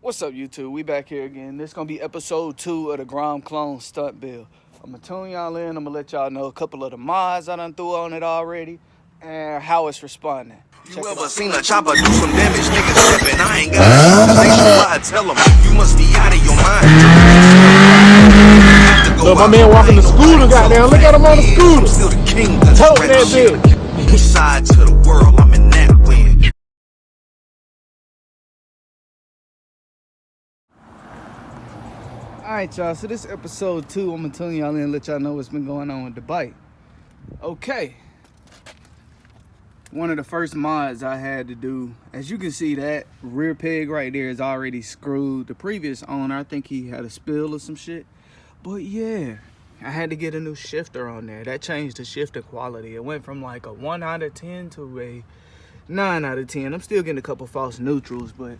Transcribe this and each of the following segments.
What's up, YouTube? We back here again. This gonna be episode 2 of the Grom clone stunt build. I'm gonna tune y'all in. I'm gonna let y'all know a couple of the mods I done threw on it already and how it's responding. You ever seen a chopper do some damage? Niggas tripping. I ain't got a conversation. Why I tell them you must be out of your mind. Look, my man walking the scooter, goddamn. Look at him on the scooter. I'm still the king. Tote that bitch. East side to the world. I'm in that wind. Alright, y'all. So this is episode 2. I'm gonna tune y'all in and let y'all know what's been going on with the bike. Okay. One of the first mods I had to do, as you can see, that rear peg right there is already screwed. The previous owner, I think he had a spill or some shit. But yeah, I had to get a new shifter on there. That changed the shifter quality. It went from like a 1 out of 10 to a 9 out of 10. I'm still getting a couple false neutrals, but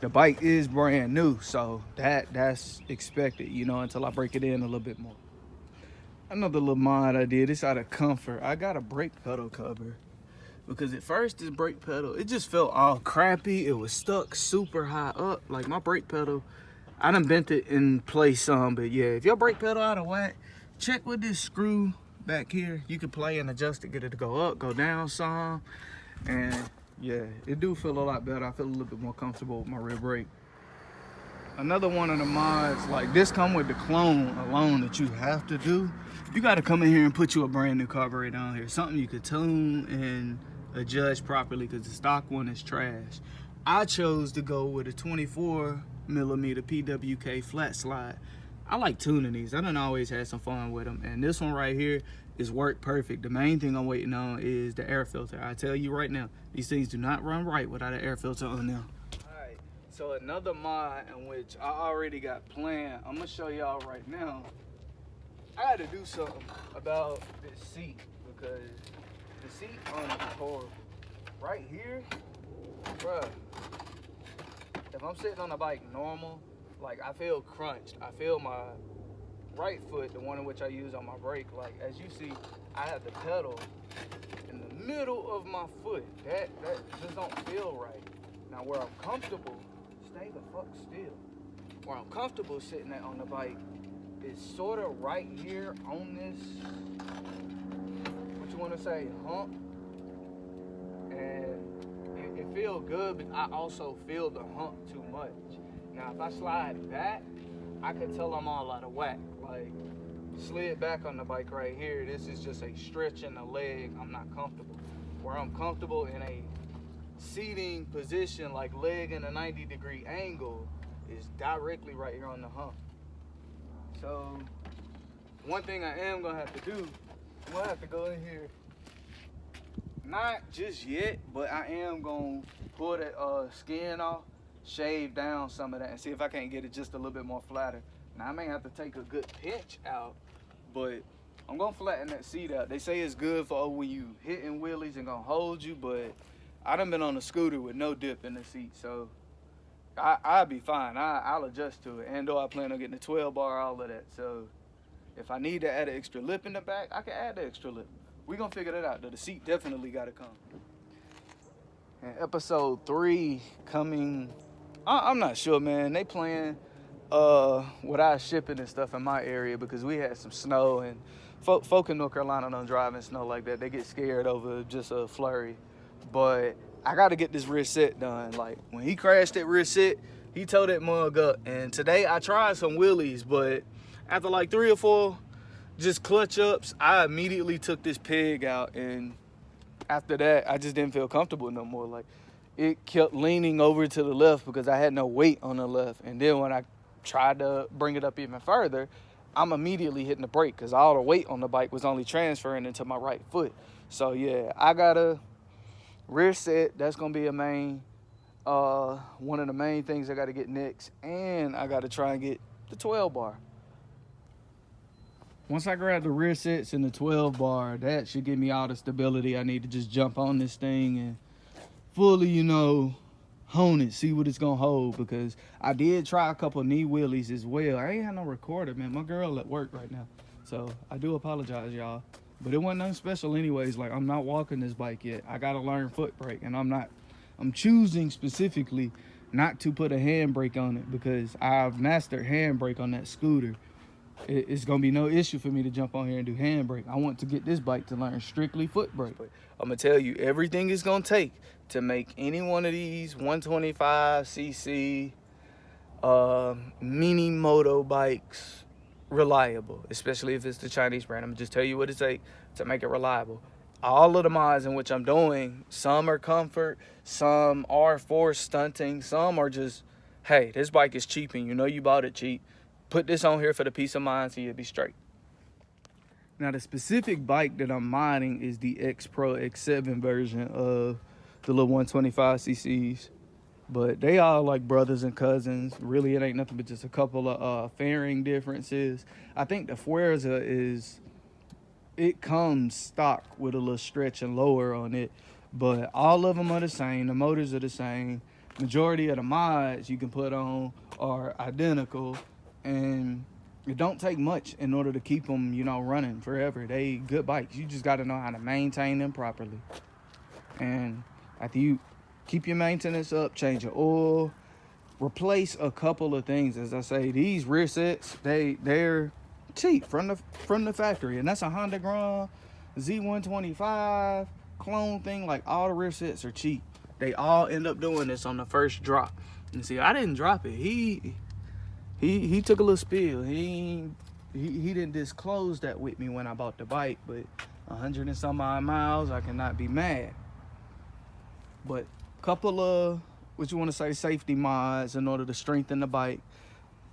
the bike is brand new, so that's expected, you know, until I break it in a little bit more. Another little mod I did, it's out of comfort. I got a brake pedal cover. Because at first this brake pedal, it just felt all crappy. It was stuck super high up. Like my brake pedal, I done bent it in place some, but yeah, if your brake pedal out of whack, check with this screw back here. You can play and adjust it, get it to go up, go down some. And yeah, it do feel a lot better. I feel a little bit more comfortable with my rear brake. Another one of the mods, like this come with the clone alone that you have to do. You gotta come in here and put you a brand new carburetor on here. Something you could tune and adjust properly, because the stock one is trash. I chose to go with a 24 millimeter PWK flat slide. I like tuning these. I done always had some fun with them, and this one right here is work perfect. The main thing I'm waiting on is the air filter. I tell you right now, these things do not run right without an air filter on them. All right, so another mod in which I already got planned, I'm gonna show y'all right now. I had to do something about this seat, because the seat on it is horrible. Right here, bruh, if I'm sitting on the bike normal, like I feel crunched. I feel my right foot, the one in which I use on my brake, like as you see, I have the pedal in the middle of my foot. That just don't feel right. Now where I'm comfortable, stay the fuck still. Where I'm comfortable sitting at on the bike is sort of right here on this, what you want to say, hump. And it feels good, but I also feel the hump too much. Now if I slide back, I can tell I'm all out of whack. Like, slid back on the bike right here, this is just a stretch in the leg. I'm not comfortable. Where I'm comfortable in a seating position, like leg in a 90-degree angle, is directly right here on the hump. So one thing I am gonna have to do, I'm gonna have to go in here, not just yet, but I am gonna pull that skin off, shave down some of that, and see if I can't get it just a little bit more flatter. Now I may have to take a good pinch out, but I'm gonna flatten that seat out. They say it's good for when you hitting wheelies and gonna hold you, but I done been on a scooter with no dip in the seat, so I'll be fine. I'll adjust to it. And though I plan on getting a 12 bar, all of that. So if I need to add an extra lip in the back, I can add the extra lip. We're going to figure that out. The seat definitely got to come. And episode 3 coming, I'm not sure, man. They playing without shipping and stuff in my area, because we had some snow, and folk in North Carolina don't drive in snow like that. They get scared over just a flurry. But I got to get this rear set done. Like, when he crashed that rear set, he towed that mug up. And today I tried some wheelies, but after like 3 or 4 just clutch ups, I immediately took this peg out. And after that, I just didn't feel comfortable no more. Like, it kept leaning over to the left because I had no weight on the left. And then when I tried to bring it up even further, I'm immediately hitting the brake because all the weight on the bike was only transferring into my right foot. So yeah, I got to rear set. That's gonna be a main one of the main things I got to get next, and I got to try and get the 12 bar. Once I grab the rear sets and the 12 bar, that should give me all the stability I need to just jump on this thing and fully, you know, hone it, see what it's gonna hold. Because I did try a couple knee wheelies as well. I ain't had no recorder, man. My girl at work right now, so I do apologize, y'all. But it wasn't nothing special anyways. Like, I'm not walking this bike yet. I gotta learn foot brake, and I'm choosing specifically not to put a handbrake on it because I've mastered handbrake on that scooter. It's gonna be no issue for me to jump on here and do handbrake. I want to get this bike to learn strictly foot brake. I'm gonna tell you everything it's gonna take to make any one of these 125cc mini moto bikes reliable, especially if it's the Chinese brand. I'm gonna just tell you what it takes to make it reliable. All of the mods in which I'm doing, some are comfort, some are for stunting, some are just, hey, this bike is cheap and you know you bought it cheap. Put this on here for the peace of mind so you'll be straight. Now the specific bike that I'm modding is the X Pro X7 version of the little 125cc's. But they all like brothers and cousins. Really, it ain't nothing but just a couple of fairing differences. I think the Fuerza it comes stock with a little stretch and lower on it. But all of them are the same. The motors are the same. Majority of the mods you can put on are identical. And it don't take much in order to keep them, you know, running forever. They good bikes. You just got to know how to maintain them properly. And after you keep your maintenance up, change your oil, replace a couple of things. As I say, these rear sets, they're cheap from the factory, and that's a Honda Grom Z125 clone thing. Like, all the rear sets are cheap. They all end up doing this on the first drop. And see, I didn't drop it. He took a little spill. He didn't disclose that with me when I bought the bike, but 100 and some odd miles, I cannot be mad. But couple of, what you want to say, safety mods in order to strengthen the bike.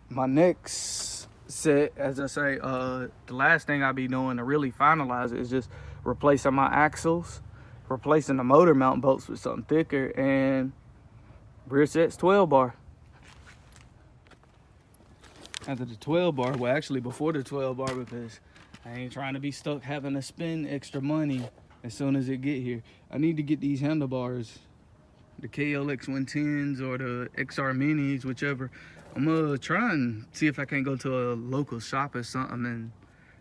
My next set, as I say, the last thing I'll be doing to really finalize it is just replacing my axles, replacing the motor mount bolts with something thicker, and rear set's 12 bar. After the 12 bar, well, actually before the 12 bar, because I ain't trying to be stuck having to spend extra money as soon as it get here. I need to get these handlebars, the KLX 110s or the XR Minis, whichever. I'm gonna try and see if I can go to a local shop or something and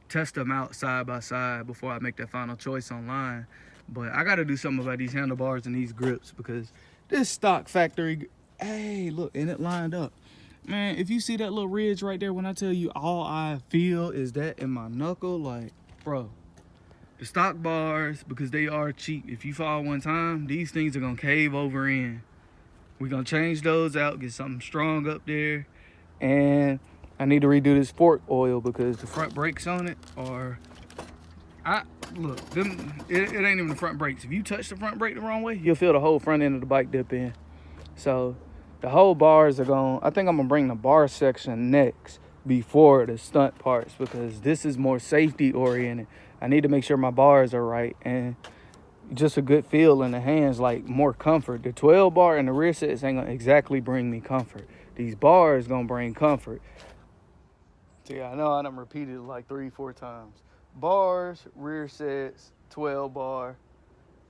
test them out side by side before I make that final choice online. But I gotta do something about these handlebars and these grips, because this stock factory, hey, look, and it lined up. Man, if you see that little ridge right there, when I tell you all I feel is that in my knuckle, like, bro, the stock bars, because they are cheap, if you fall one time, these things are gonna cave over in. We're gonna change those out, get something strong up there, and I need to redo this fork oil because the front brakes on it are, look, it ain't even the front brakes. If you touch the front brake the wrong way, you'll feel the whole front end of the bike dip in. So the whole bars are gonna, I think I'm gonna bring the bar section next before the stunt parts, because this is more safety oriented. I need to make sure my bars are right and just a good feel in the hands, like more comfort. The 12 bar and the rear sets ain't gonna exactly bring me comfort. These bars gonna bring comfort. See, I know I done repeated it like 3-4 times. Bars, rear sets, 12 bar,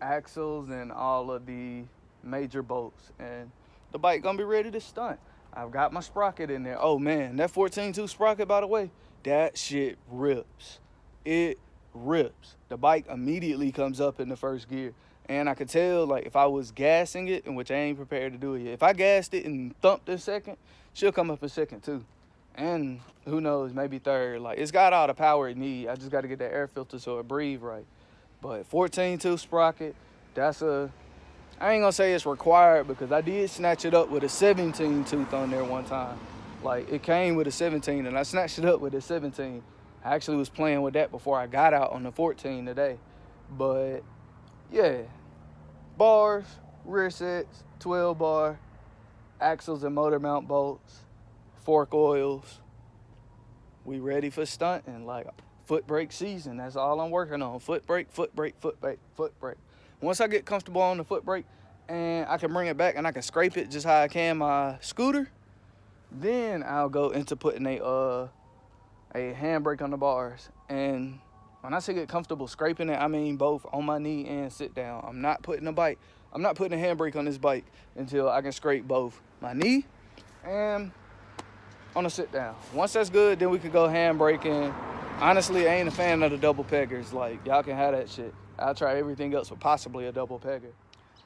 axles, and all of the major bolts. And the bike gonna be ready to stunt. I've got my sprocket in there. Oh man, that 14.2 sprocket, by the way, that shit rips. It rips. The bike immediately comes up in the first gear. And I could tell, like, if I was gassing it, in which I ain't prepared to do it yet. If I gassed it and thumped in second, she'll come up in second too. And who knows, maybe third. Like, it's got all the power it needs. I just got to get that air filter so it breathe right. But 14.2 sprocket, that's a, I ain't gonna say it's required, because I did snatch it up with a 17 tooth on there one time. Like, it came with a 17 and I snatched it up with a 17. I actually was playing with that before I got out on the 14 today. But yeah, bars, rear sets, 12 bar, axles and motor mount bolts, fork oils. We ready for stunting, like foot brake season. That's all I'm working on. Foot brake, foot brake, foot brake, foot brake. Once I get comfortable on the foot brake and I can bring it back and I can scrape it just how I can my scooter, then I'll go into putting a handbrake on the bars. And when I say get comfortable scraping it, I mean both on my knee and sit down. I'm not putting a handbrake on this bike until I can scrape both my knee and on a sit down. Once that's good, then we can go handbraking. Honestly, I ain't a fan of the double peggers. Like, y'all can have that shit. I'll try everything else with possibly a double pegger.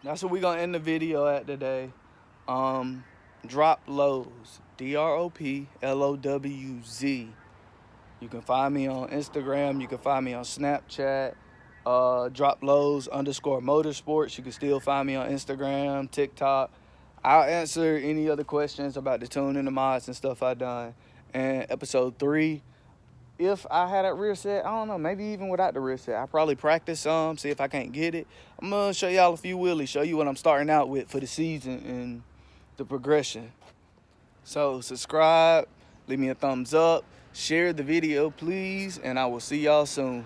That's what we gonna end the video at today. Drop Lows, DROPLOWZ. You can find me on Instagram. You can find me on Snapchat. Drop Lows _ motorsports. You can still find me on Instagram, TikTok. I'll answer any other questions about the tuning, the mods, and stuff I done. And episode 3, if I had that rear set, I don't know, maybe even without the rear set, I probably practice some, see if I can't get it. I'm gonna show y'all a few wheelies, show you what I'm starting out with for the season and the progression. So subscribe, leave me a thumbs up, share the video please, and I will see y'all soon.